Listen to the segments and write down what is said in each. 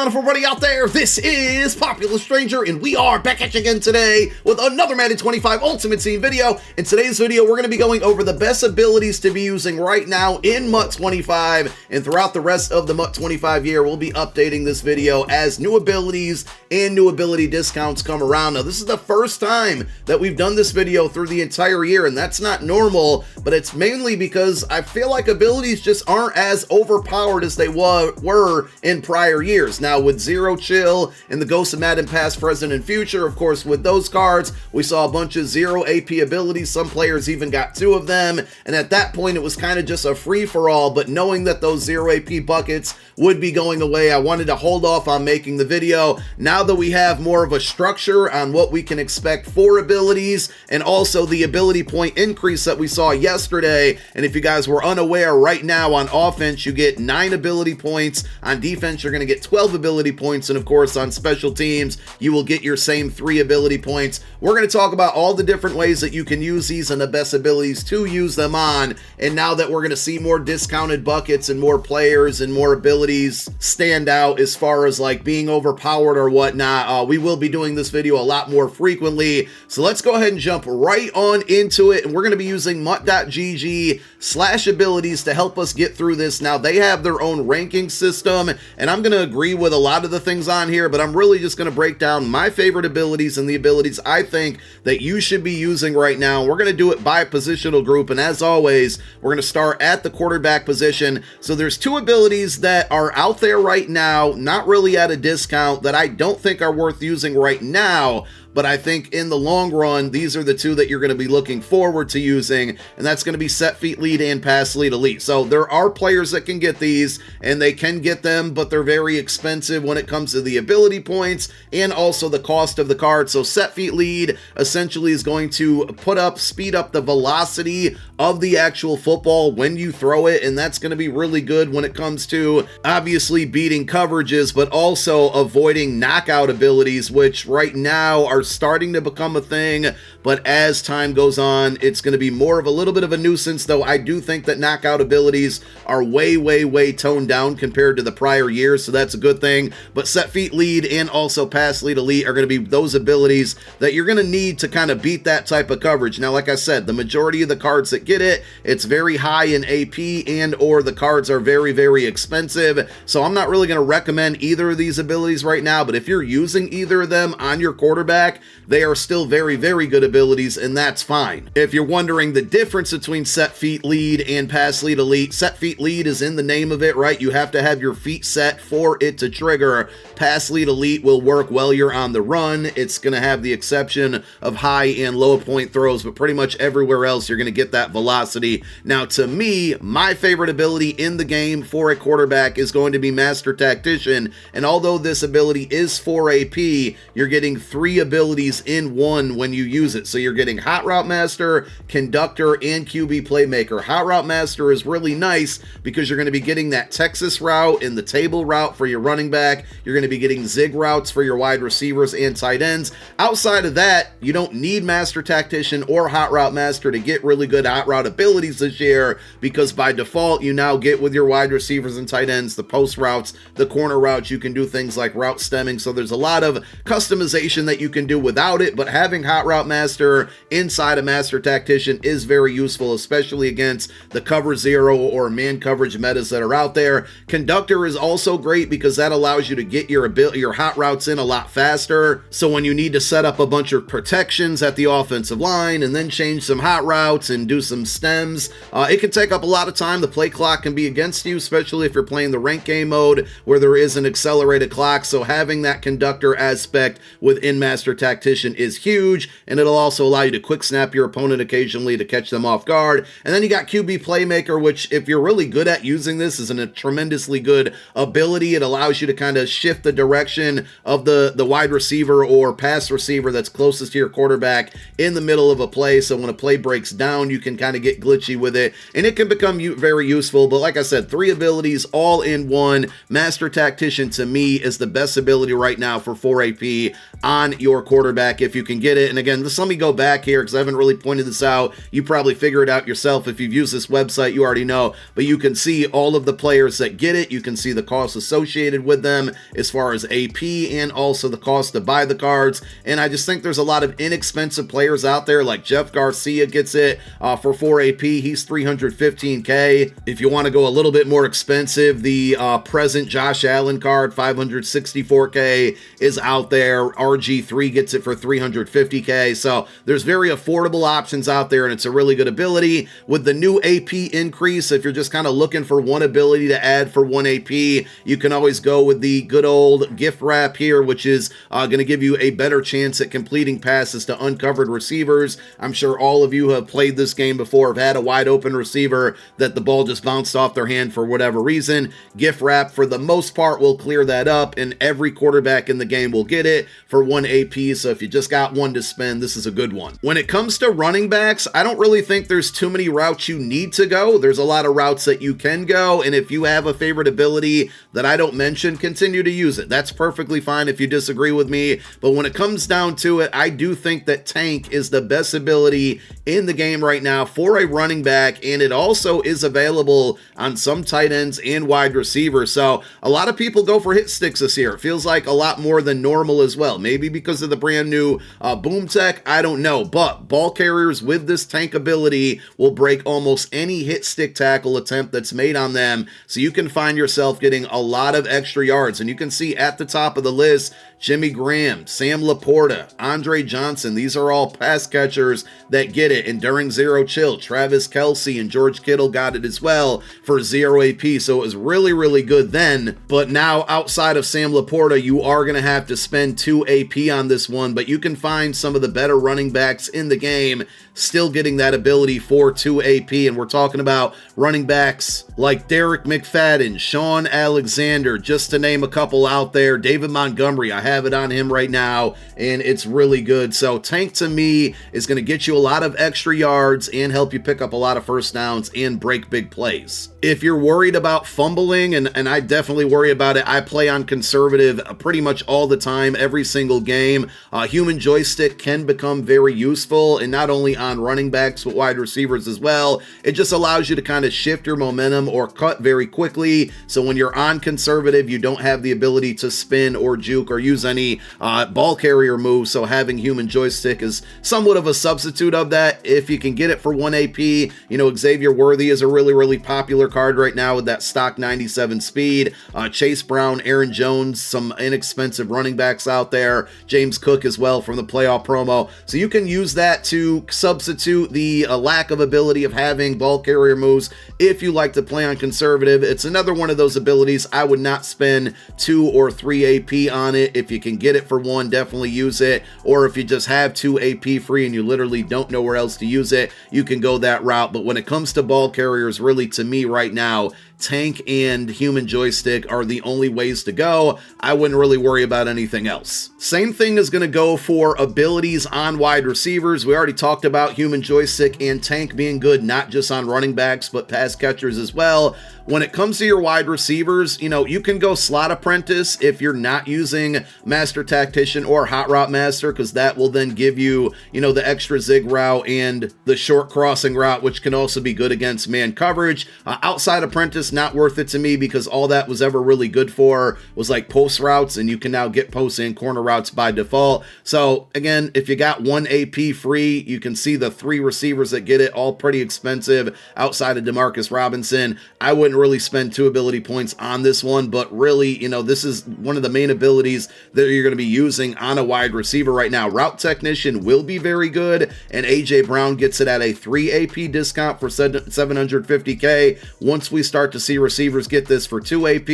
on, everybody out there? This is Popular Stranger, and we are back at you again today with another Madden 25 Ultimate Team video. In today's video, we're going to be going over the best abilities to be using right now in MUT 25, and throughout the rest of the MUT 25 year, we'll be updating this video as new abilities and new ability discounts come around. Now, this is the first time that we've done this video through the entire year, and that's not normal, but it's mainly because I feel like abilities just aren't as overpowered as they were in prior years. Now, with Zero Chill and the Ghost of Madden Past, Present, and Future, of course, with those cards, we saw a bunch of zero AP abilities. Some players even got 2 of them, and at that point, it was kind of just a free-for-all, but knowing that those zero AP buckets would be going away, I wanted to hold off on making the video. Now that we have more of a structure on what we can expect for abilities, and also the ability point increase that we saw yesterday, and if you guys were unaware, right now on offense, you get 9 ability points. On defense, you're going to get 12 ability points, and of course, on special teams, you will get your same 3 ability points. We're going to talk about all the different ways that you can use these and the best abilities to use them on, and now that we're going to see more discounted buckets and more players and more abilities stand out as far as like being overpowered or whatnot, we will be doing this video a lot more frequently. So let's go ahead and jump right on into it, and we're going to be using MUT.gg/abilities to help us get through this. Now, they have their own ranking system, and I'm going to agree with a lot of the things on here, but I'm really just going to break down my favorite abilities and the abilities I think that you should be using right now. We're going to do it by positional group, and as always, we're going to start at the quarterback position. So there's 2 abilities that are out there right now, not really at a discount, that I don't think are worth using right now, but I think in the long run, these are the 2 that you're going to be looking forward to using, and that's going to be Set Feet Lead and Pass Lead Elite. So there are players that can get these, and they can get them, but they're very expensive when it comes to the ability points and also the cost of the card. So Set Feet Lead essentially is going to speed up the velocity of the actual football when you throw it, and that's going to be really good when it comes to obviously beating coverages, but also avoiding knockout abilities, which right now are starting to become a thing, but as time goes on, it's going to be more of a little bit of a nuisance, though I do think that knockout abilities are way toned down compared to the prior years, so that's a good thing. But Set Feet Lead and also Pass Lead Elite are going to be those abilities that you're going to need to kind of beat that type of coverage. Now, like I said, the majority of the cards that get it, it's very high in AP, and or the cards are very expensive, so I'm not really going to recommend either of these abilities right now, but if you're using either of them on your quarterback, they are still very good abilities, and that's fine. If you're wondering the difference between Set Feet Lead and Pass Lead Elite, Set Feet Lead is in the name of it, right? You have to have your feet set for it to trigger. Pass Lead Elite will work while you're on the run. It's going to have the exception of high and low point throws, but pretty much everywhere else you're going to get that velocity. Now, to me, my favorite ability in the game for a quarterback is going to be Master Tactician, and although this ability is 4 AP, you're getting 3 abilities in one when you use it. So you're getting Hot Route Master, Conductor, and QB Playmaker. Hot Route Master is really nice because you're going to be getting that Texas route and the table route for your running back. You're going to be getting zig routes for your wide receivers and tight ends. Outside of that, you don't need Master Tactician or Hot Route Master to get really good hot route abilities this year, because by default, you now get with your wide receivers and tight ends, the post routes, the corner routes. You can do things like route stemming, so there's a lot of customization that you can do without it, but having Hot Route Master inside a Master Tactician is very useful, especially against the cover zero or man coverage metas that are out there. Conductor is also great because that allows you to get your hot routes in a lot faster, so when you need to set up a bunch of protections at the offensive line and then change some hot routes and do some stems, it can take up a lot of time. The play clock can be against you, especially if you're playing the rank game mode where there is an accelerated clock, so having that Conductor aspect within Master Tactician is huge, and it'll also allow you to quick snap your opponent occasionally to catch them off guard. And then you got QB Playmaker, which if you're really good at using this, is a tremendously good ability. It allows you to kind of shift the direction of the wide receiver or pass receiver that's closest to your quarterback in the middle of a play, so when a play breaks down, you can kind of get glitchy with it, and it can become very useful. But like I said, 3 abilities all in one. Master Tactician, to me, is the best ability right now for 4 AP on your quarterback if you can get it. And again, let me go back here because I haven't really pointed this out. You probably figure it out yourself. If you've used this website, you already know, but you can see all of the players that get it. You can see the costs associated with them as far as AP and also the cost to buy the cards. And I just think there's a lot of inexpensive players out there, like Jeff Garcia gets it for 4 AP. He's 315K. If you want to go a little bit more expensive, the present Josh Allen card, 564K, is out there. RG3 gets it for 350K. So there's very affordable options out there, and it's a really good ability. With the new AP increase, if you're just kind of looking for one ability to add for 1 AP, you can always go with the good old gift wrap here, which is going to give you a better chance at completing passes to uncovered receivers. I'm sure all of you have played this game before, have had a wide open receiver that the ball just bounced off their hand for whatever reason. Gift wrap, for the most part, will clear that up, and every quarterback in the game will get it for 1 AP. So if you just got one to spend, this is a good one. When it comes to running backs, I don't really think there's too many routes you need to go. There's a lot of routes that you can go, and if you have a favorite ability that I don't mention, continue to use it. That's perfectly fine if you disagree with me, but when it comes down to it, I do think that Tank is the best ability in the game right now for a running back, and it also is available on some tight ends and wide receivers. So a lot of people go for hit sticks this year. It feels like a lot more than normal as well. Maybe because of the brand new boom tech, I don't know, but ball carriers with this Tank ability will break almost any hit stick tackle attempt that's made on them. So you can find yourself getting a lot of extra yards, and you can see at the top of the list, Jimmy Graham, Sam Laporta, Andre Johnson. These are all pass catchers that get it. And during Zero Chill, Travis Kelce and George Kittle got it as well for 0 AP. So it was really, really good then. But now outside of Sam Laporta, you are going to have to spend 2 AP on this one. But you can find some of the better running backs in the game still getting that ability for 2 AP. And we're talking about running backs like Derek McFadden, Sean Alexander, just to name a couple out there. David Montgomery, I have it on him right now, and it's really good. So Tank, to me, is going to get you a lot of extra yards and help you pick up a lot of first downs and break big plays. If you're worried about fumbling, and I definitely worry about it, I play on conservative pretty much all the time, every single game. Human joystick can become very useful, and not only on running backs, but wide receivers as well. It just allows you to kind of shift your momentum or cut very quickly. So when you're on conservative, you don't have the ability to spin or juke or use any ball carrier moves. So having human joystick is somewhat of a substitute of that. If you can get it for 1 AP, you know, Xavier Worthy is a really, really popular card right now with that stock 97 speed. Chase Brown, Aaron Jones, some inexpensive running backs out there. James Cook as well from the playoff promo. So you can use that to substitute the lack of ability of having ball carrier moves if you like to play on conservative. It's another one of those abilities. I would not spend 2 or 3 AP on it. If you can get it for 1, definitely use it. Or if you just have 2 AP free and you literally don't know where else to use it, you can go that route. But when it comes to ball carriers, really, to me right now, Tank and human joystick are the only ways to go. I wouldn't really worry about anything else. Same thing is going to go for abilities on wide receivers. We already talked about human joystick and Tank being good, not just on running backs, but pass catchers as well. When it comes to your wide receivers, you know, you can go slot apprentice if you're not using master tactician or hot route master, because that will then give you, you know, the extra zig route and the short crossing route, which can also be good against man coverage. Outside apprentice, not worth it to me, because all that was ever really good for was like post routes, and you can now get post and corner routes by default. So again, if you got 1 AP free, you can see the 3 receivers that get it, all pretty expensive outside of Demarcus Robinson. I wouldn't really spend 2 ability points on this one, but really, you know, this is one of the main abilities that you're going to be using on a wide receiver right now. Route technician will be very good, and AJ Brown gets it at a 3 AP discount for 750K. Once we start to see receivers get this for 2 AP,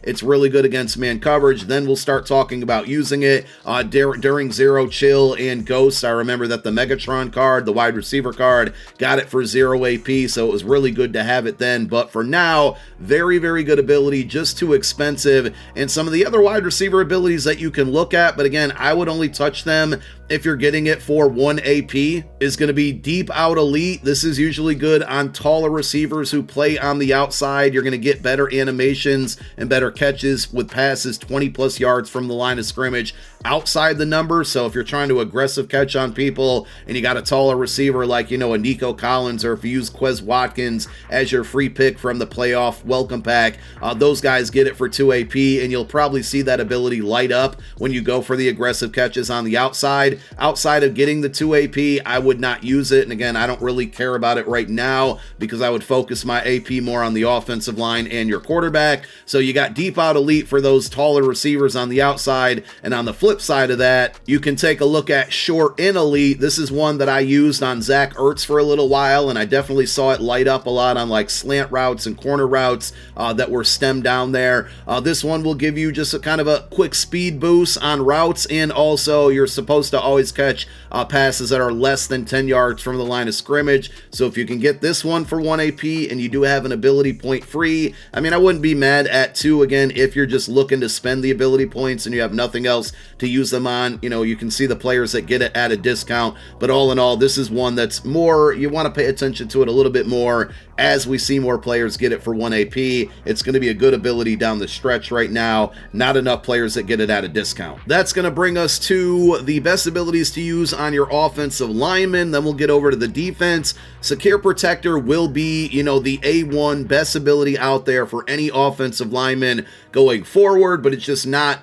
it's really good against man coverage. Then we'll start talking about using it during Zero Chill and Ghost. I remember that the Megatron card, the wide receiver card, got it for 0 AP, so it was really good to have it then. But for now, very, very good ability, just too expensive. And some of the other wide receiver abilities that you can look at, but again, I would only touch them if you're getting it for 1 AP, is going to be Deep Out Elite. This is usually good on taller receivers who play on the outside. You're going to get better animations and better catches with passes 20 plus yards from the line of scrimmage outside the number. So if you're trying to aggressive catch on people and you got a taller receiver like, a Nico Collins, or if you use Quez Watkins as your free pick from the playoff welcome pack, those guys get it for 2 AP, and you'll probably see that ability light up when you go for the aggressive catches on the outside. Outside of getting the 2 AP, I would not use it. And again, I don't really care about it right now because I would focus my AP more on the offensive line and your quarterback. So you got Deep Out Elite for those taller receivers on the outside. And on the flip side of that, you can take a look at Short In Elite. This is one that I used on Zach Ertz for a little while, and I definitely saw it light up a lot on like slant routes and corner routes that were stemmed down there. This one will give you just a kind of a quick speed boost on routes, and also you're supposed to always catch passes that are less than 10 yards from the line of scrimmage. So if you can get this one for 1 AP and you do have an ability point free, I mean, I wouldn't be mad at 2 again if you're just looking to spend the ability points and you have nothing else to use them on. You can see the players that get it at a discount, but all in all, this is one that's more, you want to pay attention to it a little bit more as we see more players get it for 1 AP. It's going to be a good ability down the stretch right now. Not enough players that get it at a discount. That's going to bring us to the best abilities to use on your offensive lineman. Then we'll get over to the defense. Secure Protector will be, the A1 best ability out there for any offensive lineman going forward, but it's just not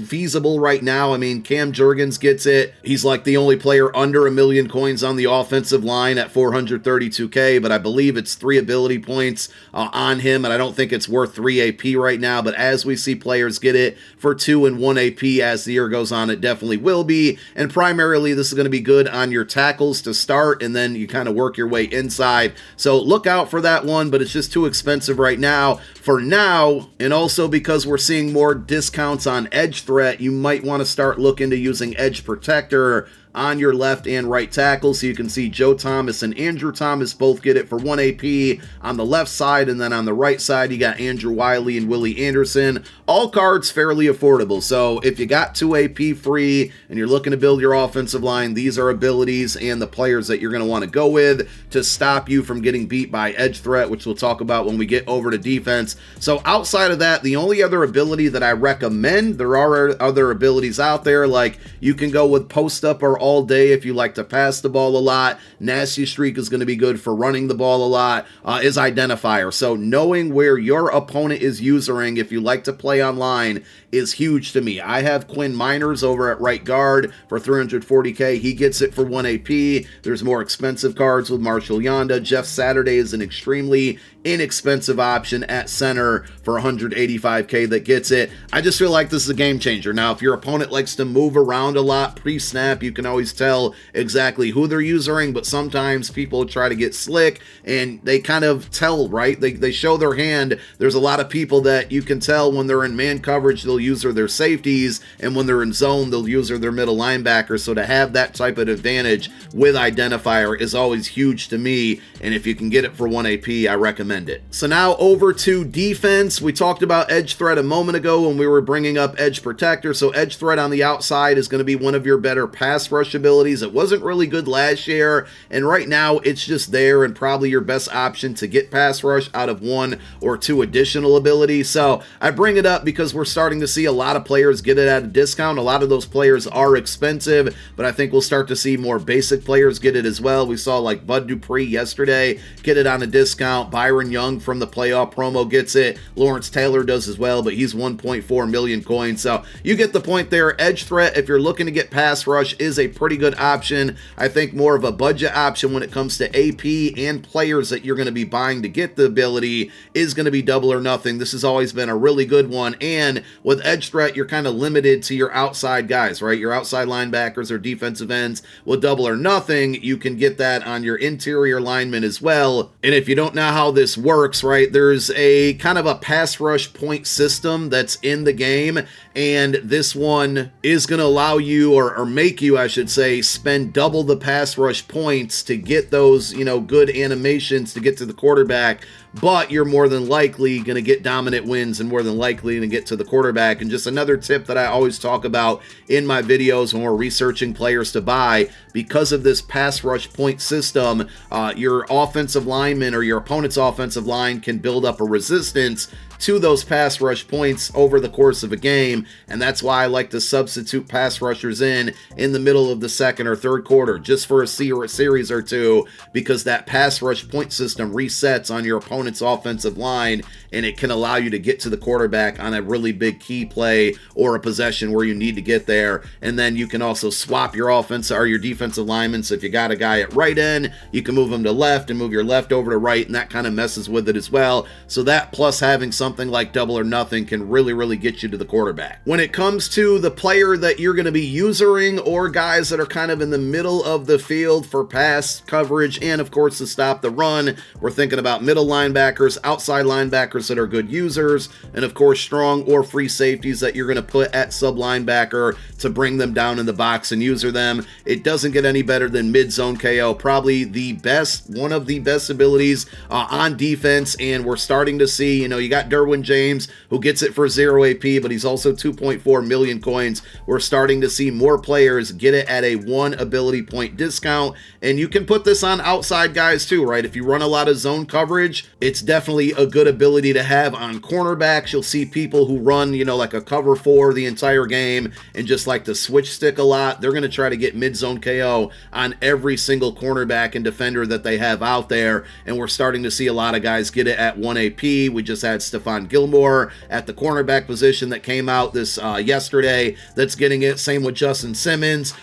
feasible right now. I mean, Cam Jurgens gets it. He's like the only player under 1 million coins on the offensive line at 432K, but I believe it's 3 ability points on him, and I don't think it's worth 3 AP right now. But as we see players get it for 2 and 1 AP as the year goes on, it definitely will be. And primarily, this is going to be good on your tackles to start, and then you kind of work your way inside. So look out for that one, but it's just too expensive right now. For now, and also because we're seeing more discounts on edge threat, you might want to start looking to using Edge Protector on your left and right tackle. So you can see Joe Thomas and Andrew Thomas both get it for 1 AP on the left side, and then on the right side you got Andrew Wiley and Willie Anderson. All cards fairly affordable. So if you got 2 AP free and you're looking to build your offensive line, these are abilities and the players that you're going to want to go with to stop you from getting beat by edge threat, which we'll talk about when we get over to defense. So outside of that, the only other ability that I recommend, there are other abilities out there, like you can go with post up or all day if you like to pass the ball a lot. Nasty Streak is going to be good for running the ball a lot, is Identifier. So knowing where your opponent is usering, if you like to play online, is huge to me. I have Quinn Miners over at right guard for 340K. He gets it for 1 AP. There's more expensive cards with Marshall Yonda. Jeff Saturday is an extremely inexpensive option at center for 185K that gets it. I just feel like this is a game changer. Now, if your opponent likes to move around a lot pre-snap, you can always tell exactly who they're using, but sometimes people try to get slick and they kind of tell, right? They show their hand. There's a lot of people that you can tell when they're in man coverage, they'll use their safeties, and when they're in zone, they'll use their middle linebackers. So to have that type of advantage with Identifier is always huge to me, and if you can get it for 1 AP, I recommend it. So now over to defense. We talked about edge threat a moment ago when we were bringing up Edge Protector. So edge threat on the outside is going to be one of your better pass rush abilities. It wasn't really good last year, and right now it's just there and probably your best option to get pass rush out of 1 or 2 additional abilities. So I bring it up because we're starting to see a lot of players get it at a discount. A lot of those players are expensive, but I think we'll start to see more basic players get it as well. We saw like Bud Dupree yesterday get it on a discount. Byron Young from the playoff promo gets it. Lawrence Taylor does as well, but he's 1.4 million coins. So you get the point there. Edge threat, if you're looking to get pass rush, is a pretty good option. I think more of a budget option when it comes to AP and players that you're going to be buying to get the ability is going to be Double or Nothing. This has always been a really good one. And with edge threat, you're kind of limited to your outside guys, right? Your outside linebackers or defensive ends. With Double or Nothing, you can get that on your interior linemen as well. And if you don't know how this works, right, there's a kind of a pass rush point system that's in the game, and this one is going to allow you, or make you, should say, spend double the pass rush points to get those, good animations to get to the quarterback, but you're more than likely going to get dominant wins and more than likely going to get to the quarterback. And just another tip that I always talk about in my videos when we're researching players to buy, because of this pass rush point system, your offensive lineman or your opponent's offensive line can build up a resistance to those pass rush points over the course of a game, and that's why I like to substitute pass rushers in the middle of the second or third quarter just for a series or two, because that pass rush point system resets on your opponent's offensive line, and it can allow you to get to the quarterback on a really big key play or a possession where you need to get there. And then you can also swap your offense or your defensive linemen. So if you got a guy at right end, you can move him to left and move your left over to right, and that kind of messes with it as well. So that plus having something like double or nothing can really get you to the quarterback. When it comes to the player that you're going to be usering, or guys that are kind of in the middle of the field for pass coverage and of course to stop the run, we're thinking about middle linebackers, outside linebackers that are good users, and of course strong or free safeties that you're going to put at sub linebacker to bring them down in the box and user them. It doesn't get any better than mid zone KO, probably one of the best abilities on defense. And we're starting to see, you got Derwin James, who gets it for 0 AP, but he's also 2.4 million coins. We're starting to see more players get it at a 1 ability point discount, and you can put this on outside guys too, right? If you run a lot of zone coverage, it's definitely a good ability to have on cornerbacks. You'll see people who run, like a cover 4 the entire game and just like to switch stick a lot. They're going to try to get mid-zone KO on every single cornerback and defender that they have out there, and we're starting to see a lot of guys get it at 1 AP. We just had Stephon Gilmore at the cornerback position that came out this yesterday that's getting it. Same with Justin Simmons.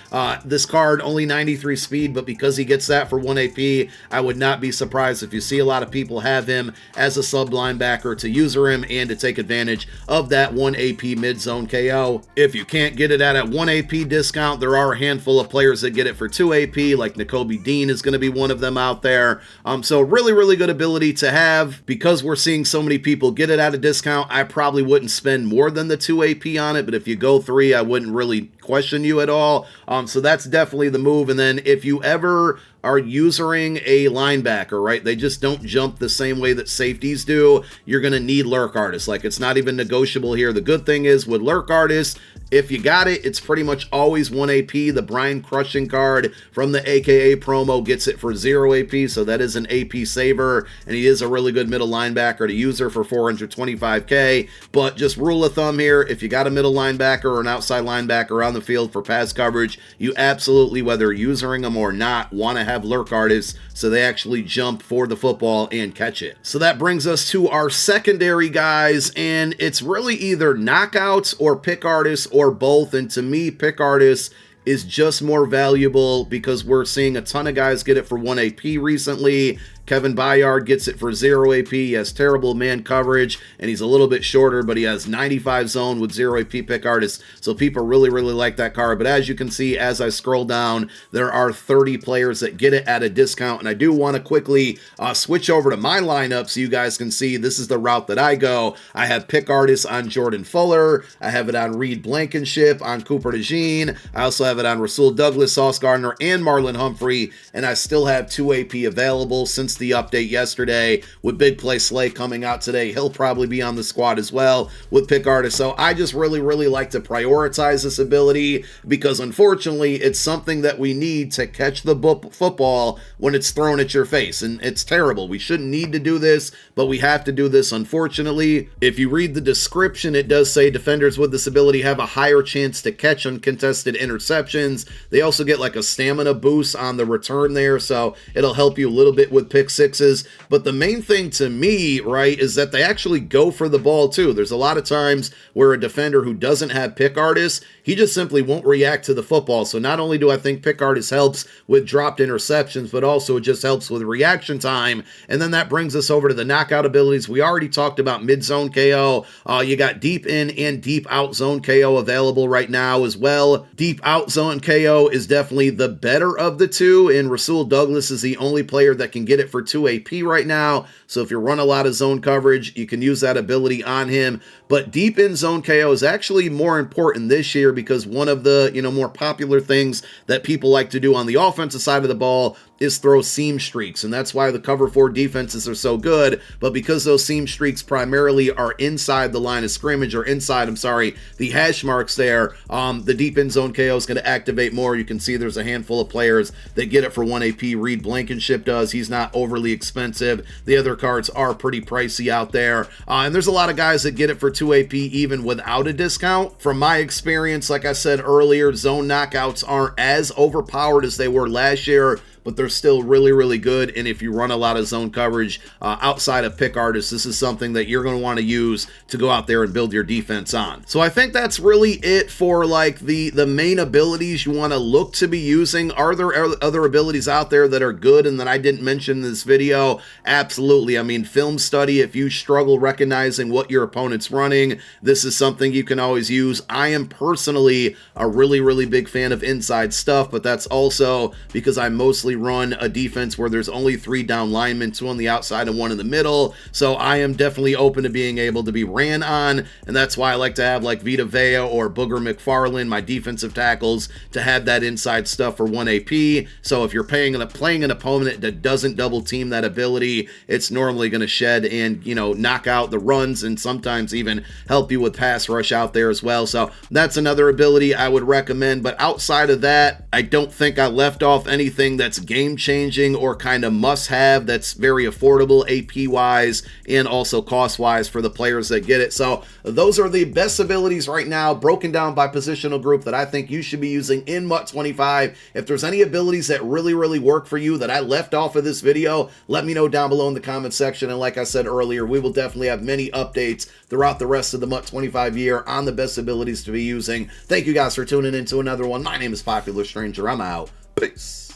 This card only 93 speed, but because he gets that for 1 AP, I would not be surprised if you see a lot of people have him as a sub linebacker to user him and to take advantage of that 1 AP mid-zone KO. If you can't get it at a 1 AP discount, there are a handful of players that get it for 2 AP, like Nakobe Dean is going to be one of them out there. So really good ability to have. Because we're seeing so many people get it at a discount, I probably wouldn't spend more than the 2 AP on it, but if you go 3, I wouldn't really question you at all. So that's definitely the move. And then if you ever are using a linebacker, right, they just don't jump the same way that safeties do, you're going to need lurk artists. Like, it's not even negotiable here. The good thing is with lurk artists, if you got it, it's pretty much always 1 AP. The Brian Crushing card from the AKA promo gets it for 0 AP, so that is an AP saver, and he is a really good middle linebacker to user for 425K. But just rule of thumb here, if you got a middle linebacker or an outside linebacker on the field for pass coverage, you absolutely, whether using them or not, want to have lurk artists so they actually jump for the football and catch it. So that brings us to our secondary guys, and it's really either knockouts or pick artists or both. And to me, pick artists is just more valuable because we're seeing a ton of guys get it for 1 AP recently. Kevin Byard gets it for 0 AP. He has terrible man coverage, and he's a little bit shorter, but he has 95 zone with 0 AP pick artists. So people really like that card. But as you can see, as I scroll down, there are 30 players that get it at a discount. And I do want to quickly switch over to my lineup so you guys can see this is the route that I go. I have pick artists on Jordan Fuller. I have it on Reed Blankenship, on Cooper DeJean. I also have it on Rasul Douglas, Sauce Gardner, and Marlon Humphrey. And I still have 2 AP available since the update yesterday. With Big Play Slay coming out today, he'll probably be on the squad as well with pick artists. So I just really like to prioritize this ability because unfortunately it's something that we need to catch the football when it's thrown at your face, and it's terrible. We shouldn't need to do this, but we have to do this unfortunately. If you read the description, it does say defenders with this ability have a higher chance to catch uncontested interceptions. They also get like a stamina boost on the return there, so it'll help you a little bit with pick sixes. But the main thing to me, right, is that they actually go for the ball too. There's a lot of times where a defender who doesn't have pick artists, he just simply won't react to the football. So not only do I think pick artists helps with dropped interceptions, but also it just helps with reaction time. And then that brings us over to the knockout abilities. We already talked about mid-zone KO. You got deep in and deep out zone KO available right now as well. Deep out zone KO is definitely the better of the two, and Rasul Douglas is the only player that can get it for 2 AP right now. So if you run a lot of zone coverage, you can use that ability on him. But deep in zone KO is actually more important this year because one of the, more popular things that people like to do on the offensive side of the ball is throw seam streaks, and that's why the cover 4 defenses are so good. But because those seam streaks primarily are inside the line of scrimmage, or inside, the hash marks there, the deep end zone KO is going to activate more. You can see there's a handful of players that get it for 1 AP. Reed Blankenship does. He's not overly expensive. The other cards are pretty pricey out there, and there's a lot of guys that get it for 2 AP even without a discount. From my experience, like I said earlier, zone knockouts aren't as overpowered as they were last year, but they're still really, really good. And if you run a lot of zone coverage outside of pick artists, this is something that you're going to want to use to go out there and build your defense on. So I think that's really it for like the main abilities you want to look to be using. Are there other abilities out there that are good and that I didn't mention in this video? Absolutely. I mean, film study, if you struggle recognizing what your opponent's running, this is something you can always use. I am personally a really, really big fan of inside stuff, but that's also because I mostly run a defense where there's only 3 down linemen, 2 on the outside and 1 in the middle. So I am definitely open to being able to be ran on, and that's why I like to have like Vita Vea or Booger McFarland, my defensive tackles, to have that inside stuff for 1 AP. So if you're playing an opponent that doesn't double team that ability, it's normally going to shed and, knock out the runs and sometimes even help you with pass rush out there as well. So that's another ability I would recommend. But outside of that, I don't think I left off anything that's game changing or kind of must have that's very affordable AP wise and also cost wise for the players that get it. So those are the best abilities right now, broken down by positional group, that I think you should be using in MUT 25. If there's any abilities that really, really work for you that I left off of this video, let me know down below in the comment section. And like I said earlier, we will definitely have many updates throughout the rest of the MUT 25 year on the best abilities to be using. Thank you guys for tuning in to another one. My name is Popular Stranger. I'm out. Peace.